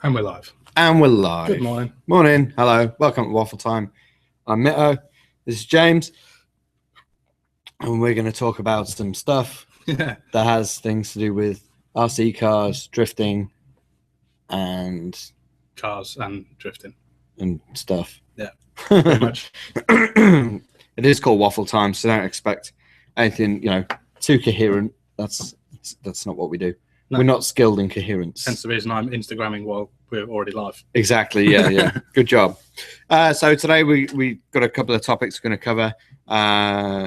And we're live. And we're live. Good morning. Morning. Hello. Welcome to Waffle Time. I'm Mitto. This is James. And we're going to talk about some stuff that has things to do with RC cars, drifting, and... Cars and drifting. And stuff. Yeah, pretty much. It is called Waffle Time, so don't expect anything, too coherent. That's not what we do. No. We're not skilled in coherence. Hence the reason I'm Instagramming while we're already live. Exactly, yeah. Good job. So today we got a couple of topics we're going to cover.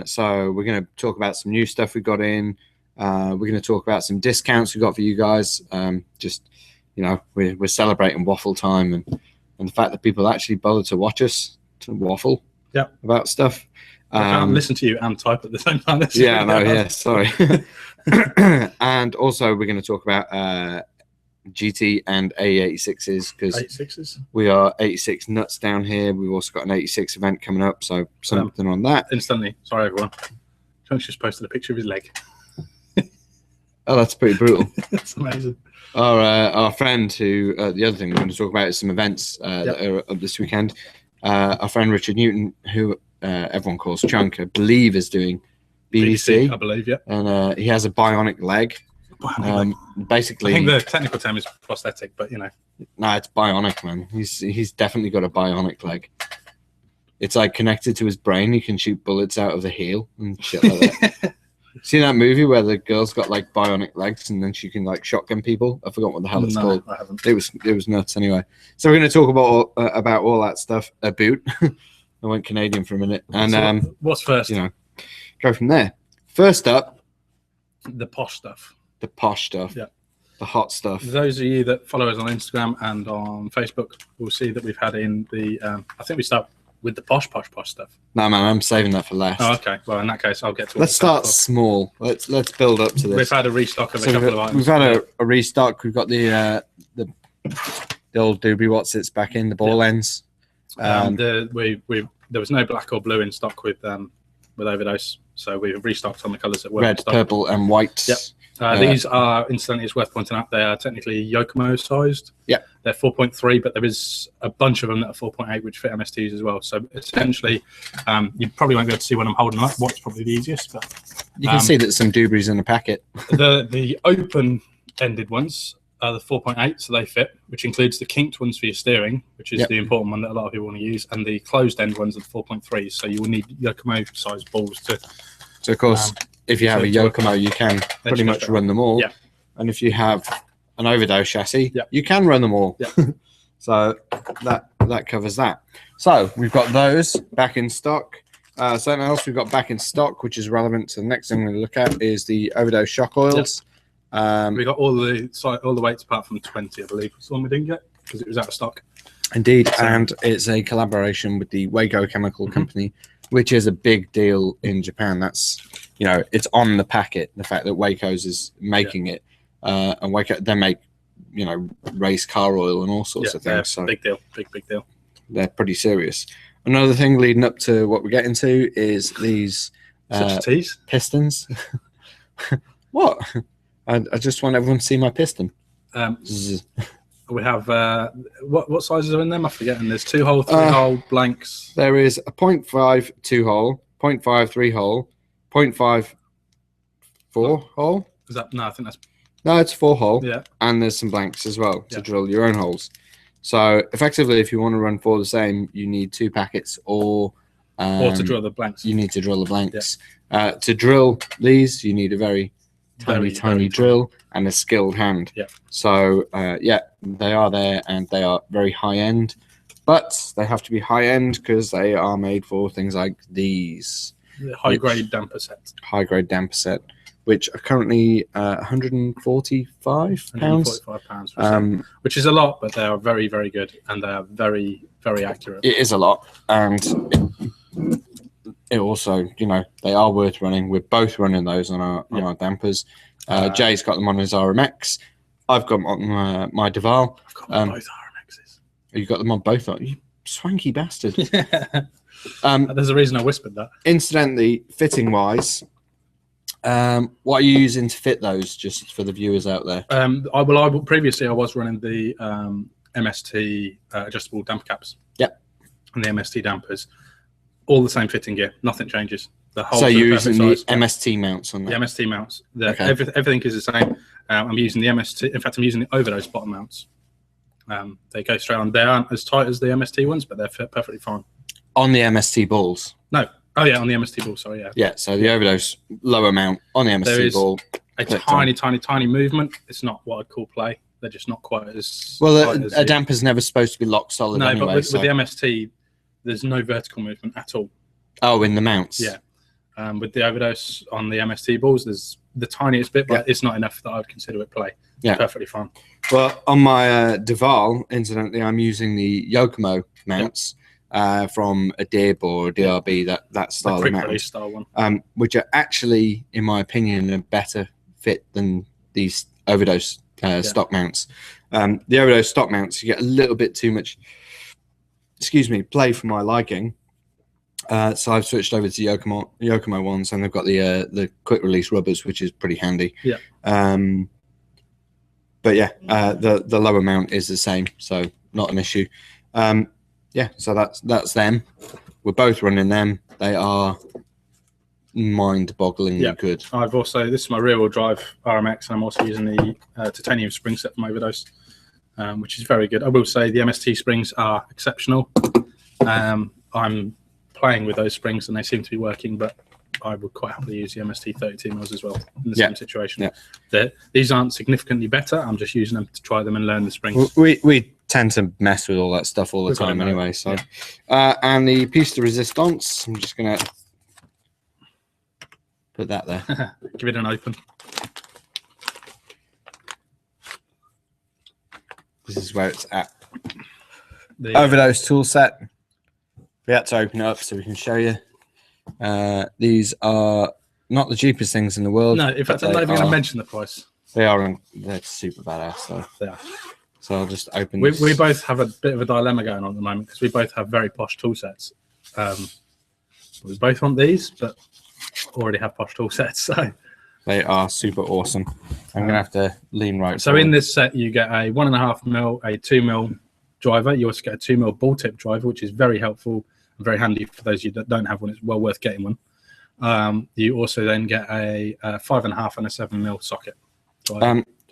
So we're going to talk about some new stuff we got in. We're going to talk about some discounts we got for you guys. We're celebrating Waffle Time and the fact that people actually bother to watch us to waffle about stuff. I can't listen to you and type at the same time. Sorry. And also we're going to talk about GT and A86s because we are 86 nuts down here. We've also got an 86 event coming up, so something on that. Instantly, sorry everyone. John's just posted a picture of his leg. Oh, that's pretty brutal. That's amazing. Our friend who, the other thing we're going to talk about is some events that are up this weekend. Our friend Richard Newton, who everyone calls Chunk, I believe is doing BBC, I believe, yeah. And he has a bionic leg. Basically, I think the technical term is prosthetic, but no, it's bionic, man. He's definitely got a bionic leg. It's like connected to his brain. He can shoot bullets out of the heel and shit like that. Seen that movie where the girl's got like bionic legs and then she can like shotgun people? I forgot what the hell it's called. I haven't. It was nuts anyway. So we're going to talk about all that stuff. A boot. I went Canadian for a minute. And so what's first? Go from there. First up, the posh stuff. The posh stuff. Yeah. The hot stuff. Those of you that follow us on Instagram and on Facebook will see that we've had in the. I think we start with the posh stuff. No, man, I'm saving that for last. Oh, okay. Well, in that case, I'll get to it. Let's start small. Let's build up to this. We've had a restock of a couple of items. We've had a restock. We've got the old doobie what's it's back in the ball ends. There was no black or blue in stock with Overdose, so we've restocked on the colours that were red, in stock. purple, and white. Yep. These are, incidentally, it's worth pointing out, they are technically Yokomo sized. Yeah. They're 4.3, but there is a bunch of them that are 4.8, which fit MSTs as well. So essentially, you probably won't be able to see when I'm holding them up. What's probably the easiest, but you can see that some doobies in the packet. The open-ended ones are the 4.8, so they fit, which includes the kinked ones for your steering, which is the important one that a lot of people want to use, and the closed-end ones are the 4.3. So you will need Yokomo-sized balls to. So of course. If you have a Yokomo, you can pretty much run them all. Yeah. And if you have an Overdose chassis, you can run them all. Yeah. So that covers that. So we've got those back in stock. Something else we've got back in stock, which is relevant to the next thing we're going to look at, is the Overdose shock oils. Yeah. We got all the weights apart from 20, I believe. It's the one we didn't get because it was out of stock. Indeed, and it's a collaboration with the Wago Chemical Company, which is a big deal in Japan. That's, it's on the packet, the fact that Waco's is making it. And Waco, they make, race car oil and all sorts of things. So big deal, big deal. They're pretty serious. Another thing leading up to what we get into is these pistons. What? I just want everyone to see my piston. We have what sizes are in them? I'm forgetting. There's 2-hole, 3-hole blanks. There is a 0.5 2-hole, 0.5 3-hole, 0.5 4-hole. Is that no? I think that's it's 4-hole. Yeah, and there's some blanks as well to drill your own holes. So effectively, if you want to run 4 the same, you need 2 packets, or to drill the blanks. You need to drill the blanks. Yeah. To drill these, you need a very tiny drill and a skilled hand. Yeah. So they are there and they are very high end, but they have to be high end because they are made for things like these. The high grade damper set. High grade damper set, which are currently 145 pounds. 145 pounds, which is a lot, but they are very, very good and they are very, very accurate. It is a lot, and it also, they are worth running. We're both running those on our dampers. Jay's got them on his RMX. I've got them on my Duvall. I've got them on both RMXs. You got them on both? You swanky bastard. There's a reason I whispered that. Incidentally, fitting-wise, what are you using to fit those, just for the viewers out there? Previously I was running the MST adjustable damper caps. Yep. And the MST dampers, all the same fitting gear. Nothing changes. The whole So you're using the MST mounts on that? The MST mounts. Everything is the same. I'm using the MST. In fact, I'm using the Overdose bottom mounts. They go straight on. They aren't as tight as the MST ones, but they're perfectly fine. On the MST balls? No. Oh, yeah, on the MST ball. Sorry, yeah. Yeah, so the Overdose lower mount on the MST ball. A tiny movement. It's not what I'd call play. They're just not quite as... Well, a damper's never supposed to be lock solid anyway. No, but with the MST, there's no vertical movement at all. Oh, in the mounts? Yeah. With the Overdose on the MST balls, there's the tiniest bit, but it's not enough that I'd consider it play. Yeah. Perfectly fine. Well, on my Duvall, incidentally, I'm using the Yokomo mounts from a DIB or a DRB, that style of mount. Release style one. Which are actually, in my opinion, a better fit than these Overdose stock mounts. The Overdose stock mounts, you get a little bit too much, play for my liking. So I've switched over to Yokomo ones, and they've got the quick release rubbers, which is pretty handy. Yeah. But yeah, the lower mount is the same, so not an issue. Yeah, so that's them. We're both running them. They are mind-bogglingly good. I've also, this is my rear-wheel drive RMX, and I'm also using the titanium spring set from Overdose, which is very good. I will say the MST springs are exceptional. I'm playing with those springs and they seem to be working, but I would quite happily use the MST 32 mils as well in the same situation. Yeah. These aren't significantly better. I'm just using them to try them and learn the springs. We tend to mess with all that stuff all the time anyway. So, and the piece de resistance, I'm just gonna put that there. Give it an open. This is where it's at. The Overdose tool set. We had to open it up so we can show you. These are not the cheapest things in the world. No, in fact, I'm not even going to mention the price. They're super badass, though. They are. So I'll just open this. We both have a bit of a dilemma going on at the moment because we both have very posh tool sets. We both want these, but already have posh tool sets. So they are super awesome. I'm going to have to lean right. So in this set, you get a 1.5 mil, a 2 mil driver. You also get a 2 mil ball tip driver, which is very helpful. Very handy for those of you that don't have one. It's well worth getting one. You also then get a 5.5 and a 7 mil socket.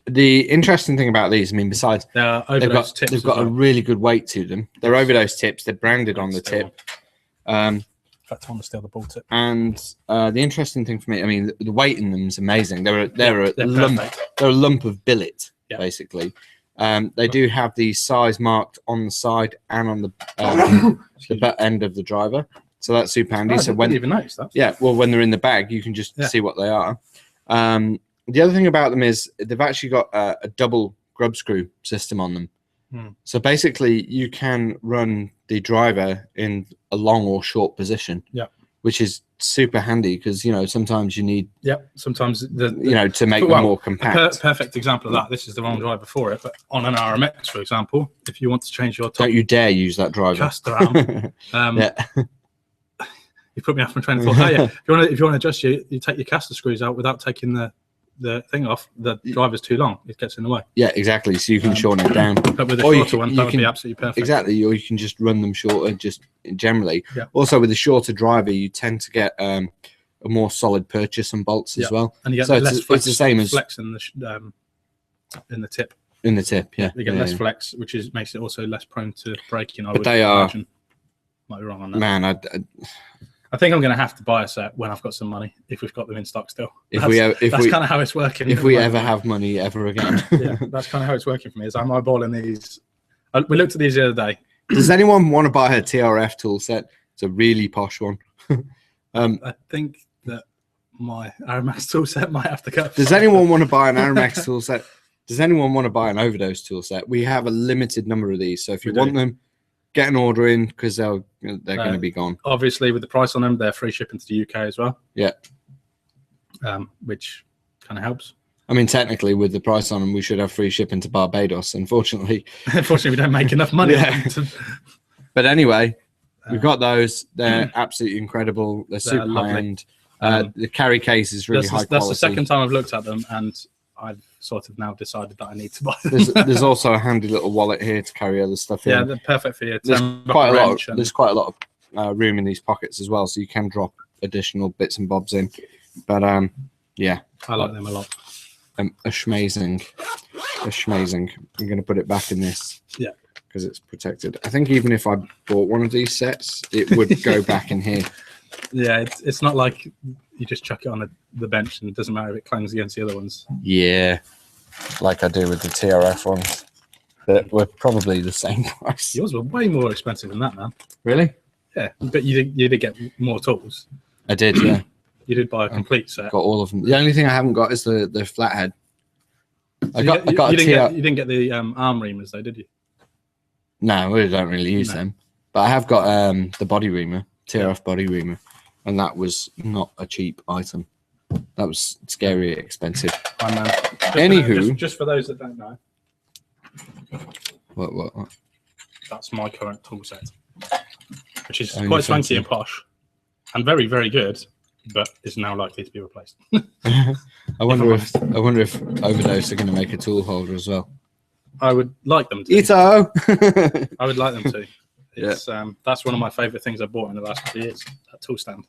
The interesting thing about these, I mean, besides they've got a really good weight to them. They're Overdose tips. They're branded on the tip. In fact, I want to steal the ball tip. And the interesting thing for me, I mean, the weight in them is amazing. They're a lump of billet, basically. They do have the size marked on the side and on the butt end of the driver, so that's super handy. I didn't even notice that. Yeah, well, when they're in the bag, you can just see what they are. The other thing about them is they've actually got a double grub screw system on them. So basically, you can run the driver in a long or short position. Yeah, which is super handy because sometimes you need sometimes to make them more compact. Perfect example of that. This is the wrong driver for it, but on an RMX, for example, if you want to change your top, don't you dare use that driver. Caster arm. You put me off from trying to thought. Oh, yeah. If you want to adjust, you take your caster screws out without taking the thing off. The driver's too long; it gets in the way. Yeah, exactly. So you can shorten it down. But with a shorter one, that would be absolutely perfect. Exactly, or you can just run them shorter, just generally. Yeah. Also, with a shorter driver, you tend to get a more solid purchase on bolts as well. And you get less flex. It's the same as flex in the tip. In the tip, yeah. You get less flex, which makes it also less prone to breaking. But they are. Might be wrong on that. Man, I think I'm going to have to buy a set when I've got some money, if we've got them in stock still. That's kind of how it's working. If we ever have money ever again. Yeah, that's kind of how it's working for me. Is I'm eyeballing these. We looked at these the other day. Does anyone want to buy a TRF tool set? It's a really posh one. I think that my RMX tool set might have to go. Does anyone want to buy an RMX tool set? Does anyone want to buy an Overdose tool set? We have a limited number of these, so if you want them, get an order in because they're going to be gone. Obviously, with the price on them, they're free shipping to the UK as well. Yeah, which kind of helps. I mean, technically, with the price on them, we should have free shipping to Barbados. Unfortunately, we don't make enough money. But anyway, we've got those. They're absolutely incredible. They're super high end. The carry case is really high quality. That's the second time I've looked at them, and I've sort of now decided that I need to buy them. There's also a handy little wallet here to carry other stuff in. Yeah, they're perfect for you. There's quite a lot of room in these pockets as well, so you can drop additional bits and bobs in. But yeah, I like them a lot. Amazing. I'm going to put it back in this. Yeah. Because it's protected. I think even if I bought one of these sets, it would go back in here. Yeah, it's not like you just chuck it on the bench and it doesn't matter if it clangs against the other ones. Yeah, like I do with the TRF ones. That were probably the same price. Yours were way more expensive than that, man. Really? Yeah, but you did get more tools. I did, yeah. You did buy a complete set. Got all of them. The only thing I haven't got is the flathead. So you didn't get the arm reamers though, did you? No, we don't really use them. But I have got the body reamer, TRF body reamer, and that was not a cheap item. That was scary expensive. Anywho, just for those that don't know, what? That's my current tool set, which is quite swanky and posh, and very, very good, but is now likely to be replaced. I wonder if Overdose are going to make a tool holder as well. I would like them to. Ito! I would like them to. It's that's one of my favourite things I bought in the last 2 years. That tool stand.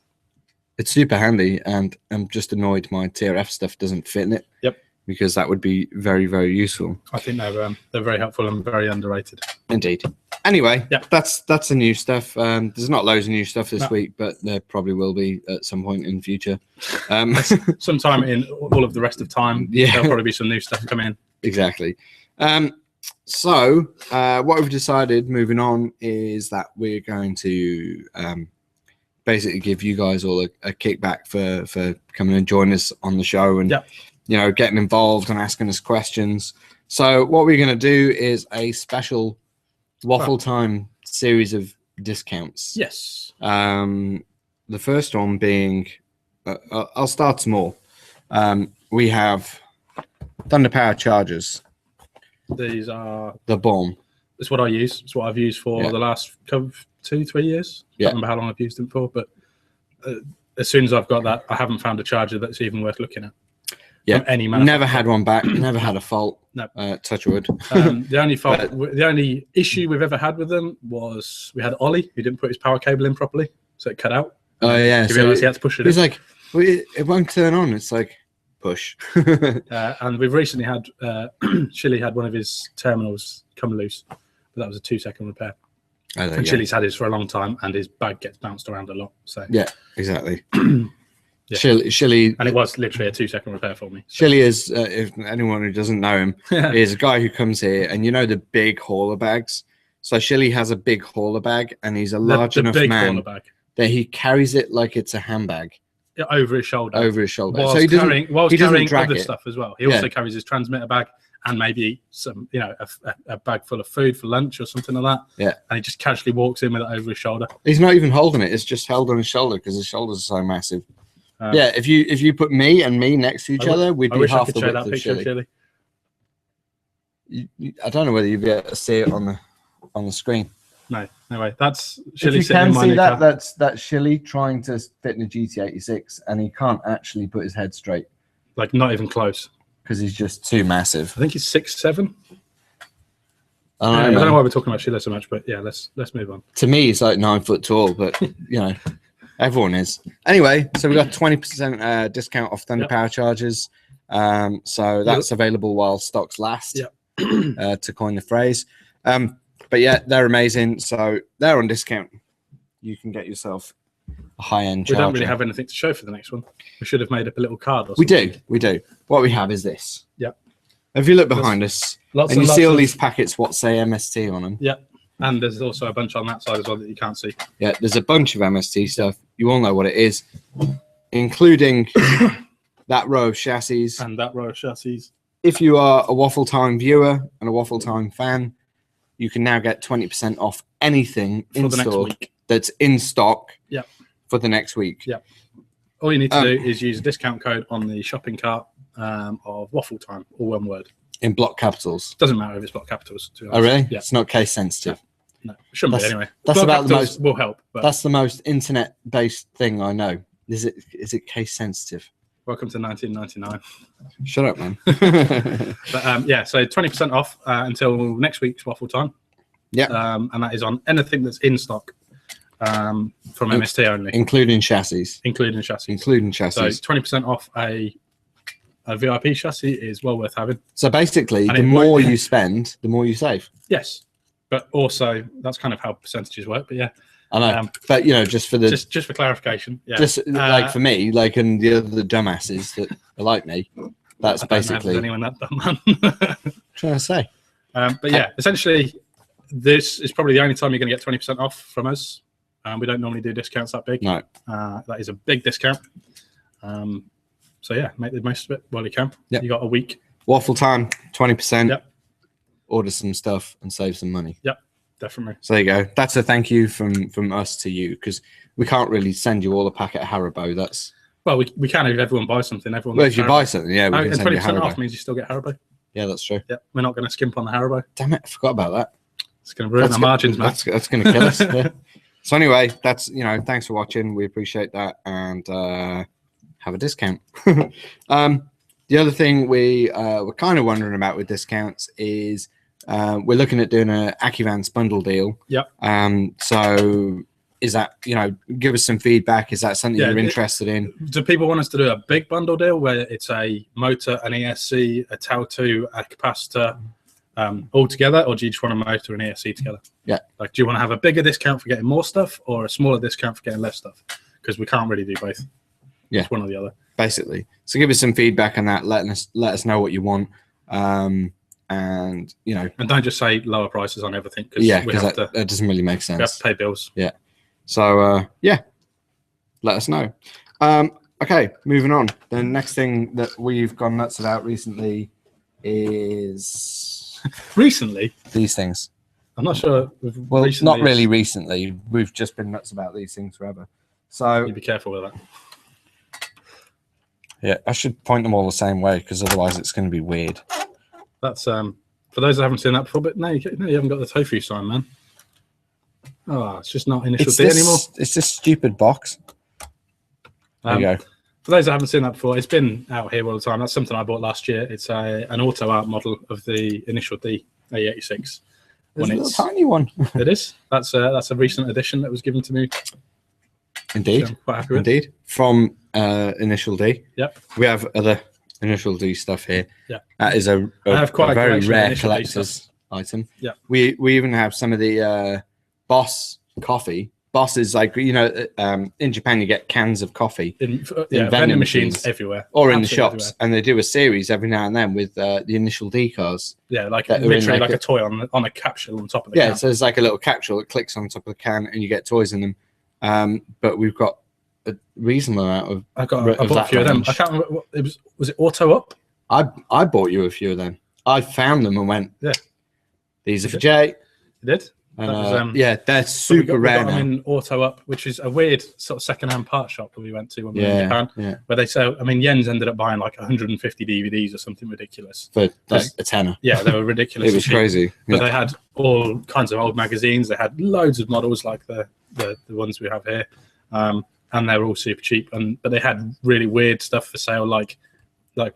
It's super handy, and I'm just annoyed my TRF stuff doesn't fit in it. Yep. Because that would be very, very useful. I think they're very helpful and very underrated. Indeed. Anyway, yep. that's the new stuff. There's not loads of new stuff this week, but there probably will be at some point in the future. Sometime in all of the rest of time, there'll probably be some new stuff coming in. Exactly. So what we've decided moving on is that we're going to basically give you guys all a kickback for coming and joining us on the show and getting involved and asking us questions. So what we're going to do is a special Waffle Time series of discounts. Yes. The first one being, I'll start small. We have Thunder Power chargers. These are the bomb. It's what I use. It's what I've used for the last 2-3 years. I don't remember how long I've used them for, but as soon as I've got that, I haven't found a charger that's even worth looking at. Yeah, never had one back. Never had a fault. No, touch wood. The only issue we've ever had with them was we had Ollie who didn't put his power cable in properly, so it cut out. Oh yeah, he realised he had to push it. He's like, well, it won't turn on. It's like push. And we've recently had Chili had one of his terminals come loose, but that was a 2-second repair. And Chili's had his for a long time, and his bag gets bounced around a lot. So yeah, exactly. Chili, and it was literally a 2-second repair for me. Chili is, if anyone who doesn't know him, is a guy who comes here, and you know the big hauler bags. So Chili has a big hauler bag, and he's a large enough man that he carries it like it's a handbag. Yeah, over his shoulder. So he doesn't carrying drag other stuff as well. He also carries his transmitter bag and maybe some, a bag full of food for lunch or something like that. Yeah. And he just casually walks in with it over his shoulder. He's not even holding it. It's just held on his shoulder because his shoulders are so massive. If you put me and me next to each other, we'd be half the width of Chili. I don't know whether you'd be able to see it on the screen. No way. That's Chili. If you can see that, that's Chili trying to fit in a GT86, and he can't actually put his head straight. Like not even close. Because he's just too massive. I think he's 6'7". I don't know why we're talking about Chili so much, but yeah, let's move on. To me, he's like 9 foot tall, but everyone is. Anyway, so we got 20% discount off Thunder Power chargers. So that's available while stocks last. To coin the phrase. But yeah, they're amazing. So they're on discount. You can get yourself a high-end charger. We don't really have anything to show for the next one. We should have made up a little card or something. We do. What we have is this. Yep. If you look behind us, and you see all these packets what say MST on them. Yep. And there's also a bunch on that side as well that you can't see. Yeah, there's a bunch of MST stuff. You all know what it is, including that row of chassis. And that row of chassis. If you are a Waffle Time viewer and a Waffle Time fan, you can now get 20% off anything in store that's in stock for the next week. Yeah. All you need to do is use a discount code on the shopping cart of Waffle Time, all one word. In block capitals. Doesn't matter if it's block capitals. To be honest. Oh, really? Yeah. It's not case sensitive. No, it shouldn't be anyway. That's block about the most. Will help. But that's the most internet-based thing I know. Is it case sensitive? Welcome to 1999. Shut up, man. But yeah, so 20% off until next week's Waffle Time. Yeah. And that is on anything that's in stock from MST only. Including chassis. Including chassis. Including chassis. So 20% off a VIP chassis is well worth having. So basically, the more you spend, the more you save. Yes. But also, that's kind of how percentages work. But yeah. I know. But, you know, just for the... Just for clarification. Yeah. Just like for me, like, and the other dumbasses that are like me, that's basically... anyone that dumb, man. Trying to say. But yeah, essentially, this is probably the only time you're going to get 20% off from us. We don't normally do discounts that big. No. That is a big discount. So yeah, make the most of it while you can. Yep. You got a week. Waffle Time, 20%. Yep. Order some stuff and save some money. Yep, definitely. So there you go. That's a thank you from us to you, because we can't really send you all a packet of Haribo. That's well, we can if everyone buys something. Everyone. Well, if you buy something, yeah, we can and send you 20% off Haribo. means you still get Haribo. Yeah, that's true. Yeah, we're not going to skimp on the Haribo. Damn it, I forgot about that. It's going to ruin our margins, man. That's going to kill us. Yeah. So anyway, that's, you know, thanks for watching. We appreciate that, and have a discount. The other thing we're kind of wondering about with discounts is we're looking at doing a Akivance bundle deal. Yep. So is that, you know, give us some feedback. Is that something you're interested in? Do people want us to do a big bundle deal where it's a motor, an ESC, a Tau2, a capacitor, all together, or do you just want a motor and ESC together? Yeah. Like, do you want to have a bigger discount for getting more stuff or a smaller discount for getting less stuff? Because we can't really do both. Yeah. It's one or the other. Basically. So give us some feedback on that. Let us know what you want. And, you know. And don't just say lower prices on everything. Yeah, because that doesn't really make sense. We have to pay bills. Yeah. So, yeah. Let us know. Okay, moving on. The next thing that we've gone nuts about recently is... Recently? These things. I'm not sure. Well, not really recently. We've just been nuts about these things forever. So you be careful with that. Yeah, I should point them all the same way, because otherwise it's going to be weird. That's for those that haven't seen that before. But no, you haven't got the tofu sign, man. Oh, it's just not initial D anymore. It's this stupid box. There you go. For those that haven't seen that before, it's been out here all the time. That's something I bought last year. It's an auto art model of the initial D A86. It's a little tiny one. It is. That's a recent addition that was given to me. Indeed. So I'm quite happy with. Indeed. From Initial D. Yep. We have other Initial D stuff here. Yeah. That is a very rare collector's item. Yeah. We even have some of the Boss coffee. Boss is like, you know, in Japan you get cans of coffee in vending machines everywhere, or in the shops, everywhere. And they do a series every now and then with the Initial D cars. Yeah, like literally like a toy on a capsule on top of the can. So there's like a little capsule that clicks on top of the can, and you get toys in them. But we've got a reasonable amount of. I bought a few of them. I can't remember. Was it Auto Up? I bought you a few of them. I found them and went, yeah, these are for Jay. You did. Yeah, they're super rare. We got them in Auto Up, which is a weird sort of second-hand part shop that we went to when we were in Japan. Yeah. Where they sell. I mean, Jens ended up buying like 150 DVDs or something ridiculous for like a tenner. Yeah, they were ridiculous. It was crazy. But they had all kinds of old magazines. They had loads of models like the ones we have here, and they were all super cheap. But they had really weird stuff for sale, like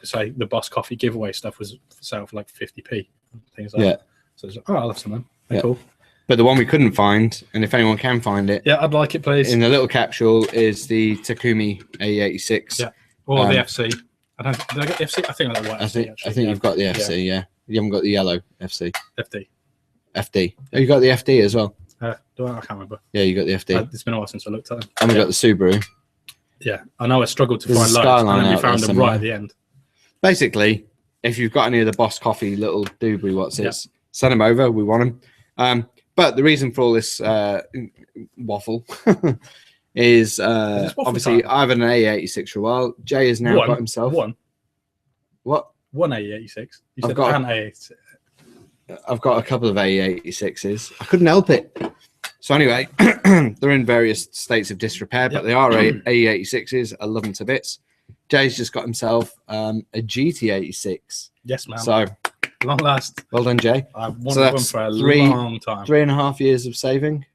say the Boss Coffee giveaway stuff was for sale for like 50p, things like that. So it's like, oh, I love some of them. They're cool. But the one we couldn't find, and if anyone can find it, I'd like it, please. In the little capsule is the Takumi A86. Yeah, or the FC. Did I get the FC? I think I got the white FC. I think you've got the FC. Yeah, you haven't got the yellow FC. FD. Oh, you got the FD as well. I can't remember. Yeah, you got the FD. It's been a while since I looked at them. And we got the Subaru. Yeah, I know I struggled to find loads, and then we found them right at the end. Basically, if you've got any of the Boss Coffee little doobly send them over. We want them. But the reason for all this waffle is obviously I've had an A86 for a while. Jay has now got himself one. What? One A86. You said an A86. I've got a couple of A86s. I couldn't help it. So anyway, they're in various states of disrepair, but they are A86s. I love them to bits. Jay's just got himself a GT86. Yes, man. So long last. Well done, Jay. I've wanted one for a long time. 3.5 years of saving.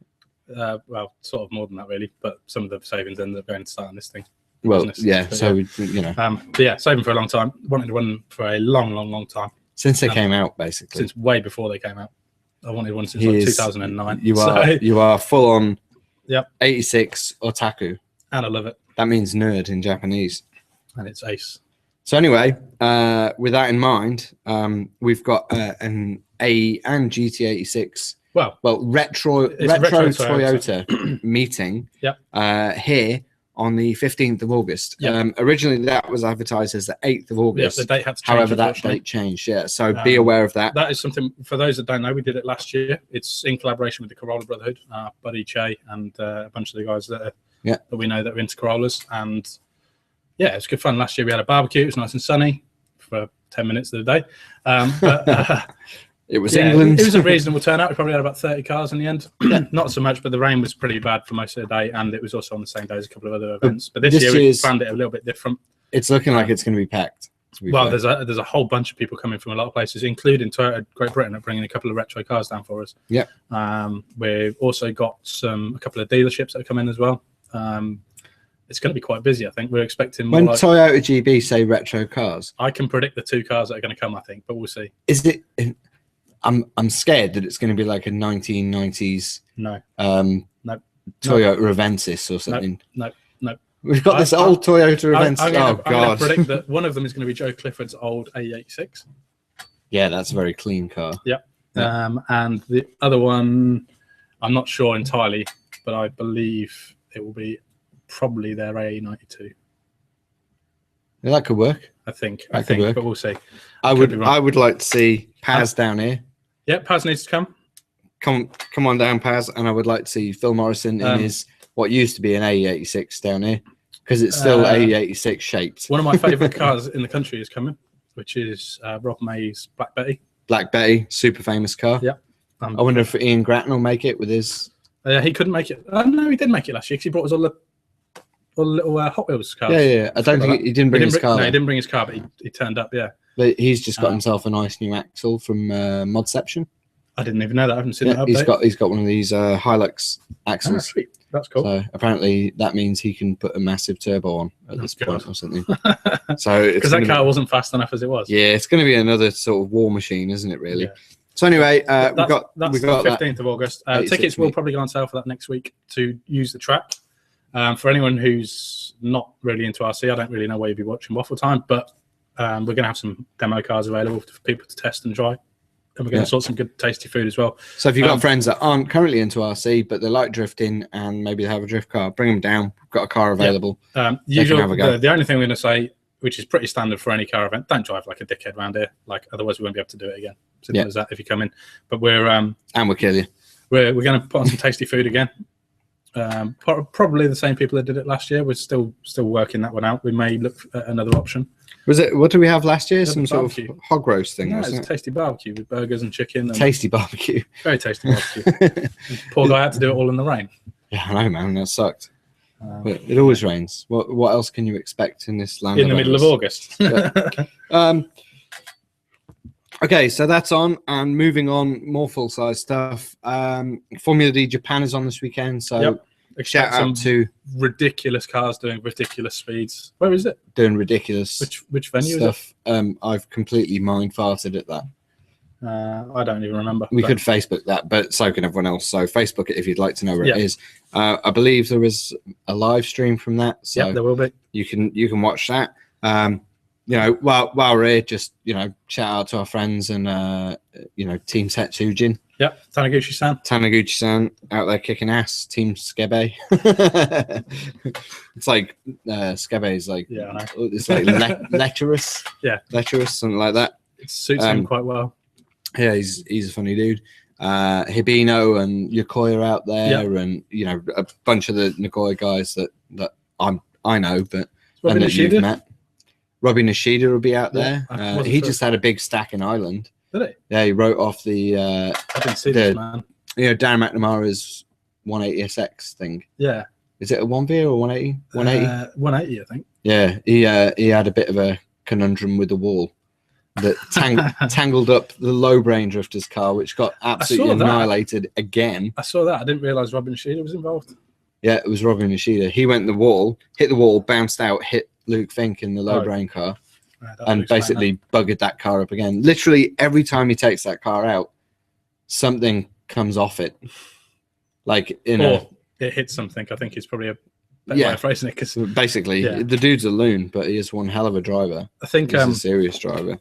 Well, sort of more than that, really. But some of the savings ended up going to start on this thing. Well, business. yeah. But, So but yeah, saving for a long time. Wanted one for a long time. Since they came out, basically. Since way before they came out. I wanted one since 2009. You are full on. Yep. 86 otaku. And I love it. That means nerd in Japanese. And it's ace. So anyway, with that in mind, we've got an AE and GT86. Well, retro Toyota meeting. Yep. Here on the 15th of August. Yep. Originally, that was advertised as the 8th of August. Yep, the date had to change. However, that date changed. Yeah, so be aware of that. That is something for those that don't know. We did it last year. It's in collaboration with the Corolla Brotherhood, Buddy Che, and a bunch of the guys that we know that are into Corollas. And yeah, it was good fun. Last year we had a barbecue. It was nice and sunny for 10 minutes of the day. But it was England. It was a reasonable turnout. We probably had about 30 cars in the end. Not so much, but the rain was pretty bad for most of the day, and it was also on the same day as a couple of other events. But this year we planned it a little bit different. It's looking like it's going to be packed. Well, there's a whole bunch of people coming from a lot of places, including Toyota Great Britain, are bringing a couple of retro cars down for us. Yeah. We've also got a couple of dealerships that are coming as well. It's going to be quite busy, I think. We're expecting more. When Toyota GB say retro cars, I can predict the 2 cars that are going to come, I think, but we'll see. Is it? I'm scared that it's going to be like a 1990s no Toyota Avensis or something. No. We've got this old Toyota Avensis. I'm going to predict that one of them is going to be Joe Clifford's old A86. Yeah, that's a very clean car. Yeah. And the other one, I'm not sure entirely, but I believe it will be probably their A92. Yeah, that could work. I think, but we'll see. I would like to see Paz down here. Yeah, Paz needs to come. Come on down, Paz, and I would like to see Phil Morrison in his what used to be an A86 down here, because it's still A86 shaped. One of my favourite cars in the country is coming, which is Rob May's Black Betty. Black Betty, super famous car. Yeah. I wonder if Ian Grattan will make it with his. He couldn't make it. No, he did make it last year because he brought us all the little Hot Wheels cars. Yeah. I don't think he didn't bring his car. No, he didn't bring his car, but he turned up. Yeah. But he's just got himself a nice new axle from Modception. I didn't even know that. I haven't seen that update. He's got one of these Hilux axles. Oh, sweet. That's cool. So apparently that means he can put a massive turbo on at this point or something. So because that car wasn't fast enough as it was. Yeah, it's going to be another sort of war machine, isn't it? Really. Yeah. So anyway, that's the 15th of August. Tickets will probably go on sale for that next week to use the track. For anyone who's not really into RC, I don't really know where you'll be watching Waffle Time, but we're going to have some demo cars available for people to test and drive. And we're going to sort some good, tasty food as well. So if you've got friends that aren't currently into RC, but they like drifting and maybe they have a drift car, bring them down. We've got a car available. Yeah. The only thing we're going to say, which is pretty standard for any car event, don't drive like a dickhead around here. Like otherwise we won't be able to do it again. Simple as that if you come in. But and we'll kill you. We're going to put on some tasty food again. Probably the same people that did it last year. We're still working that one out. We may look at another option. Was it? What did we have last year? Some sort of hog roast thing. No, it's a tasty barbecue with burgers and chicken. Tasty barbecue. Very tasty barbecue. Poor guy had to do it all in the rain. Yeah, I know, man. That sucked. But it always rains. What else can you expect in this land? In the middle of August. Yeah. Okay, so that's on, and moving on, more full-size stuff. Formula D Japan is on this weekend, so shout out to ridiculous cars doing ridiculous speeds. Where is it? Doing ridiculous which venue stuff. Is it? I've completely mind-farted at that. I don't even remember. We could Facebook that, but so can everyone else. So Facebook it if you'd like to know where it is. I believe there is a live stream from that. So there will be. You can watch that. While we're here, just shout out to our friends and Team Setsujin. Yep, Taniguchi-san out there kicking ass. Team Skebe. It's like Skebe is like it's like lecherous. Yeah, lecherous, something like that. It suits him quite well. Yeah, he's a funny dude. Hibino and Yokoya out there, and a bunch of the Nagoya guys that I know, but and that you've met. Robbie Nishida will be out there. He just had a big stack in Ireland. Did he? Yeah, he wrote off the. I didn't see this, man. Dan McNamara's 180SX thing. Yeah. Is it a 1V or 180? 180. 180, I think. Yeah, he had a bit of a conundrum with the wall that tangled up the low brain drifter's car, which got absolutely annihilated again. I saw that. I didn't realise Robin Sheeder was involved. Yeah, it was Robbie Nishida. He went in the wall, hit the wall, bounced out, hit Luke Fink in the low brain car, and basically buggered that car up again. Literally every time he takes that car out, something comes off it. Like it hits something. I think it's probably a better way of phrasing it. Because basically, the dude's a loon, but he is one hell of a driver. I think he's a serious driver.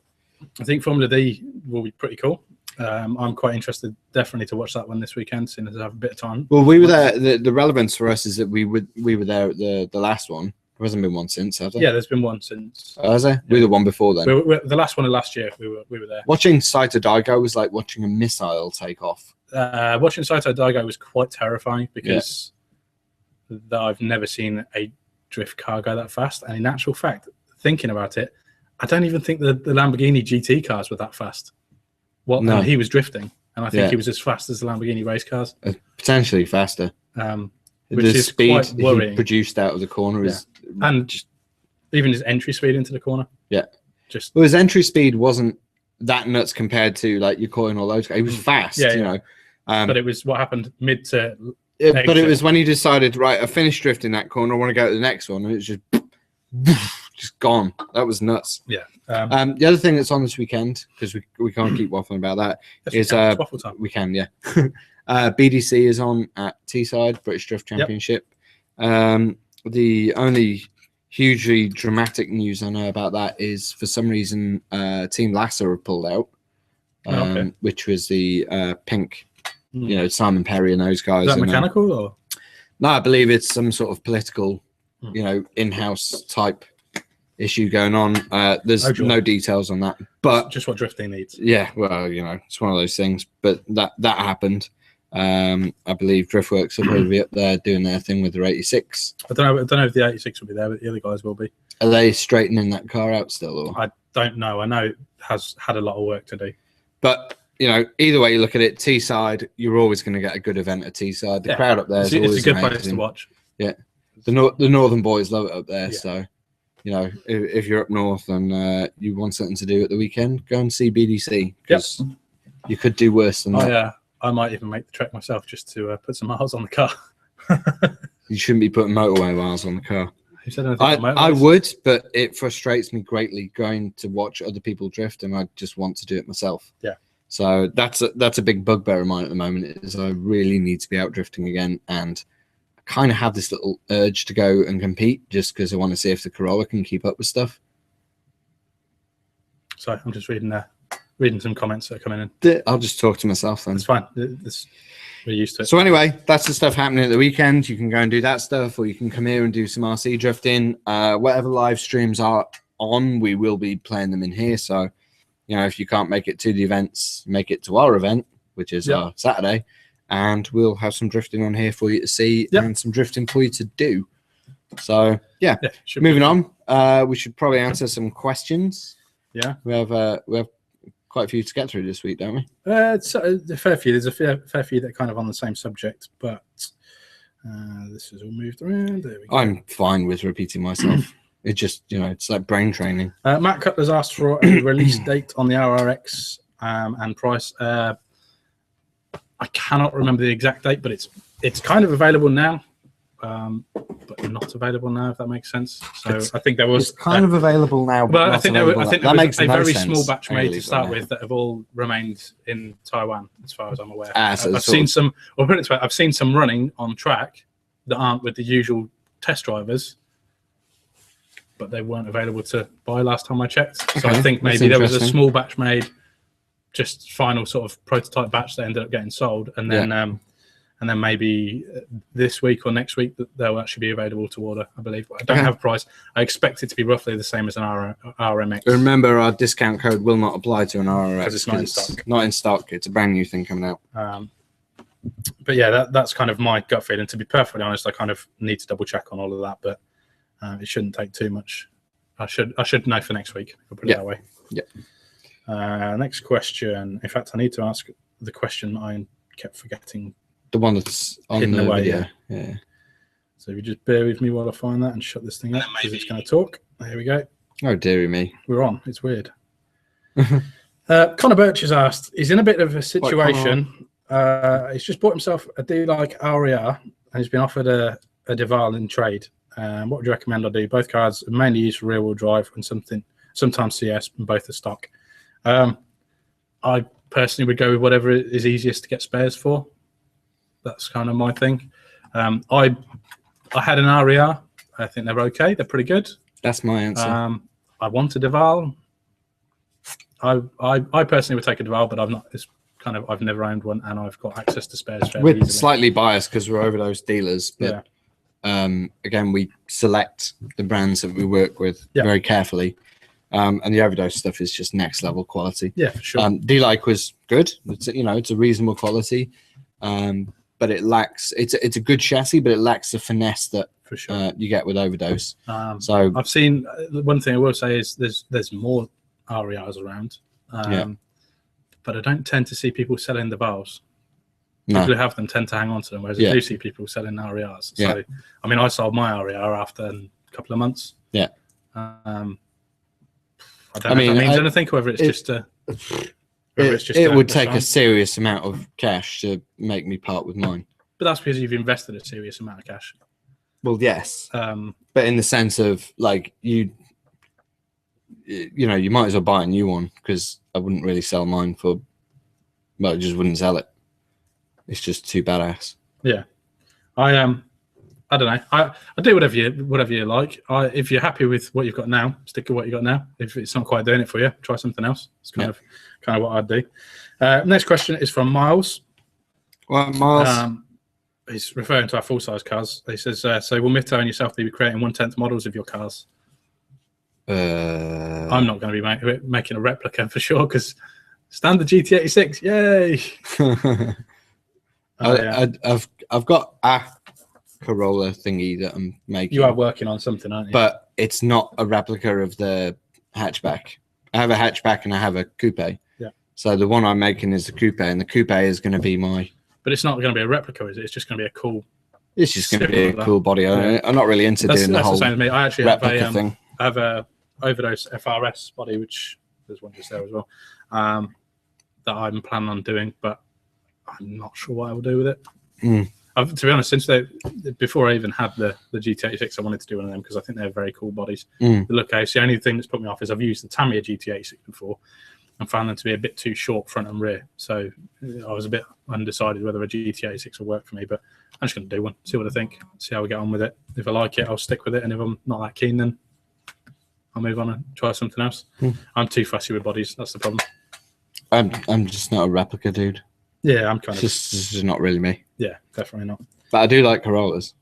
I think Formula D will be pretty cool. I'm quite interested, definitely, to watch that one this weekend, soon as I have a bit of time. Well, we were there. The relevance for us is that we were there at the last one. There hasn't been one since, has there? Yeah, there's been one since. Oh, has there? Yeah. We were the one before then. The last one of last year, we were there. Watching Saito Daigo was like watching a missile take off. Watching Saito Daigo was quite terrifying because I've never seen a drift car go that fast. And in actual fact, thinking about it, I don't even think the Lamborghini GT cars were that fast. No. He was drifting, and I think he was as fast as the Lamborghini race cars. Potentially faster. Which is speed quite worrying. He produced out of the corner is, and just even his entry speed into the corner. Yeah, well, his entry speed wasn't that nuts compared to like your Coin or those guys. He was fast, you know. But it was what happened mid to. But it was when he decided, right, I finished drifting that corner. I want to go to the next one, and it was just gone. That was nuts. Yeah. The other thing that's on this weekend, because we can't keep waffling about that, is Waffle Time. We can, yeah. BDC is on at Teesside, British Drift Championship. The only hugely dramatic news I know about that is, for some reason, Team Lassa have pulled out, which was the pink, you know, Simon Perry and those guys. Is that mechanical or? No, I believe it's some sort of political, you know, in-house type issue going on. There's no details on that, but just what drifting needs. Yeah, well, you know, it's one of those things. But that happened. I believe Driftworks will probably be up there doing their thing with their 86. I don't know if the 86 will be there, but the other guys will be. Are they straightening that car out still? Or? I don't know. I know it has had a lot of work to do. But you know, either way you look at it, Teesside, you're always going to get a good event at Teesside. The crowd up there is always it's a good amazing. place to watch. Yeah, the northern boys love it up there. Yeah. So, you know, if you're up north and you want something to do at the weekend, go and see BDC, because you could do worse than that. Yeah, I might even make the trek myself just to put some miles on the car. You shouldn't be putting motorway miles on the car. Who said anything about motorways? I would, but it frustrates me greatly going to watch other people drift, and I just want to do it myself. Yeah. So that's a big bugbear of mine at the moment, is I really need to be out drifting again, and I kind of have this little urge to go and compete just because I want to see if the Corolla can keep up with stuff. Sorry, I'm just reading some comments that are coming in. I'll just talk to myself then. It's fine. We're used to it. So anyway, that's the stuff happening at the weekend. You can go and do that stuff, or you can come here and do some RC drifting. Whatever live streams are on, we will be playing them in here. So, you know, if you can't make it to the events, make it to our event, which is Saturday, and we'll have some drifting on here for you to see and some drifting for you to do. So, moving on, we should probably answer some questions. Yeah, we have quite a few to get through this week, don't we? It's a fair few. There's a fair few that are kind of on the same subject, but this has all moved around. There we go. I'm fine with repeating myself. It just, you know, it's like brain training. Matt Cutler's asked for a release date on the RRX and price. I cannot remember the exact date, but it's kind of available now, but not available now, if that makes sense. So I think there was kind of available now, but I think there was a very small batch made to start with that have all remained in Taiwan, as far as I'm aware. So I've seen some. Well, put it this way, I've seen some running on track that aren't with the usual test drivers, but they weren't available to buy last time I checked. So I think maybe there was a small batch made, just final sort of prototype batch that ended up getting sold, and then maybe this week or next week they'll actually be available to order, I believe. But I don't have a price. I expect it to be roughly the same as an RMX. Remember, our discount code will not apply to an RRX because it's not in stock. Not in stock. It's a brand new thing coming out. But yeah, that's kind of my gut feeling. To be perfectly honest, I kind of need to double check on all of that, but it shouldn't take too much. I should know for next week. I'll put it that way. Yeah. Next question. In fact, I need to ask the question I kept forgetting. The one that's on hidden the away, video. Yeah. So if you just bear with me while I find that and shut this thing up, because it's going to talk. There we go. Oh, dearie me. We're on. It's weird. Connor Birch has asked, he's in a bit of a situation. He's just bought himself a D-like RER, and he's been offered a Duvall in trade. What would you recommend I do? Both cars are mainly used for rear-wheel drive and sometimes CS, and both are stock. I personally would go with whatever is easiest to get spares for. That's kind of my thing. I had an RER. I think they're okay. They're pretty good. That's my answer. I want a Duvall. I personally would take a Duvall, but I've never owned one, and I've got access to spares. We're slightly biased because we're Overdose dealers, but again, we select the brands that we work with very carefully. And the Overdose stuff is just next level quality. Yeah, for sure. D-Like was good. It's it's a reasonable quality, but it lacks. It's a good chassis, but it lacks the finesse that for sure you get with Overdose. So I've seen one thing I will say is there's more RERs around, but I don't tend to see people selling the Duvals. No. People who have them tend to hang on to them, whereas I do see people selling RERs. So I mean, I sold my RER after a couple of months. Yeah. I don't know if that means anything, whether it's just a. It would take a serious amount of cash to make me part with mine. But that's because you've invested a serious amount of cash. Well, yes. But in the sense of like you might as well buy a new one, because I wouldn't really sell mine for. Well, I just wouldn't sell it. It's just too badass. Yeah, I don't know. I do whatever you like. If you're happy with what you've got now, stick with what you got now. If it's not quite doing it for you, try something else. It's kind of what I'd do. Next question is from Miles. Well, Miles, he's referring to our full size cars. He says, "So will Mitto and yourself be creating 1/10 models of your cars?" I'm not going to be making a replica for sure, because standard GT86, yay! I've got a Corolla thingy that I'm making. You are working on something, aren't you? But it's not a replica of the hatchback. I have a hatchback and I have a coupe. Yeah. So the one I'm making is the coupe, and the coupe is going to be my. But it's not going to be a replica, is it? It's just going to be a cool. It's just going to be a cool body. Yeah. I'm not really into doing the whole. That's the same as me. I actually have thing. I have a Overdose FRS body, which there's one just there as well, that I'm planning on doing, but I'm not sure what I will do with it. To be honest, before I even had the GT86, I wanted to do one of them because I think they're very cool bodies. The look case, the only thing that's put me off is I've used the Tamiya GT86 before and found them to be a bit too short front and rear. So I was a bit undecided whether a GT86 will work for me, but I'm just going to do one, see what I think, see how we get on with it. If I like it, I'll stick with it, and if I'm not that keen, then I'll move on and try something else. I'm too fussy with bodies. That's the problem. I'm just not a replica dude. Yeah, I'm kind of. This is not really me. Yeah, definitely not. But I do like Corollas.